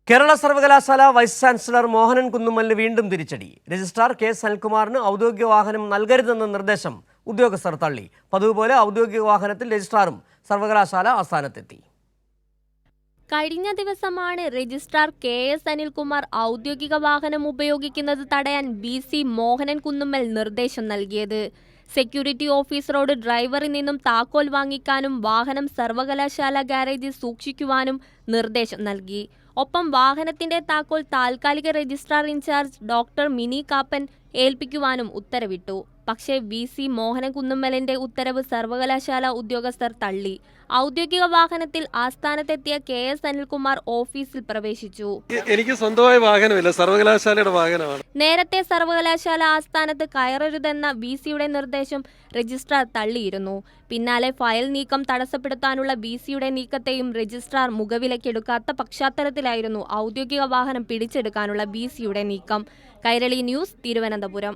കേരള സർവകലാശാല vice chancellor Mohanan കുന്നുമ്മലിന് വീണ്ടും തിരിച്ചടി. രജിസ്ട്രാർ കെ സനൽകുമാറിന് ഔദ്യോഗിക വാഹനം നൽകരുതെന്ന നിർദ്ദേശം ഉദ്യോഗസ്ഥർ തള്ളി. പതിവുപോലെ ഔദ്യോഗിക വാഹനത്തിൽ രജിസ്ട്രാറും സർവകലാശാല ആസ്ഥാനത്തെത്തി. കഴിഞ്ഞ ദിവസമാണ് രജിസ്ട്രാർ കെ എസ് അനിൽകുമാർ ഔദ്യോഗിക വാഹനം ഉപയോഗിക്കുന്നത് തടയാൻ BC മോഹനൻ കുന്നുമ്മൽ നിർദ്ദേശം നൽകിയത്. സെക്യൂരിറ്റി ഓഫീസറോട് ഡ്രൈവറിൽ നിന്നും താക്കോൽ വാങ്ങിക്കാനും വാഹനം സർവകലാശാല ഗാരേജിൽ സൂക്ഷിക്കുവാനും നിർദ്ദേശം നൽകി. ഒപ്പം വാഹനത്തിന്റെ താക്കോൽ താൽക്കാലിക registrar in charge doctor Mini Kappan ഏൽപ്പിക്കുവാനും ഉത്തരവിട്ടു. പക്ഷേ BC മോഹനൻ കുന്നുമ്മലിന്റെ ഉത്തരവ് സർവകലാശാല ഉദ്യോഗസ്ഥർ തള്ളി. ഔദ്യോഗിക വാഹനത്തിൽ ആസ്ഥാനത്തെത്തിയ KS അനിൽകുമാർ ഓഫീസിൽ പ്രവേശിച്ചു. എനിക്ക് സ്വന്തമായ വാഹനമില്ല, സർവകലാശാലയുടെ വാഹനമാണ്. നേരത്തെ സർവകലാശാല ആസ്ഥാനത്ത് കയറരുതെന്ന BCയുടെ നിർദ്ദേശം രജിസ്ട്രാർ തള്ളിയിരുന്നു. പിന്നാലെ ഫയൽ നീക്കം തടസ്സപ്പെടുത്താനുള്ള BCയുടെ നീക്കത്തെയും രജിസ്ട്രാർ മുഖവിലക്കെടുക്കാത്ത പശ്ചാത്തലത്തിലായിരുന്നു ഔദ്യോഗിക വാഹനം പിടിച്ചെടുക്കാനുള്ള BCയുടെ നീക്കം. കൈരളി ന്യൂസ്, തിരുവനന്തപുരം.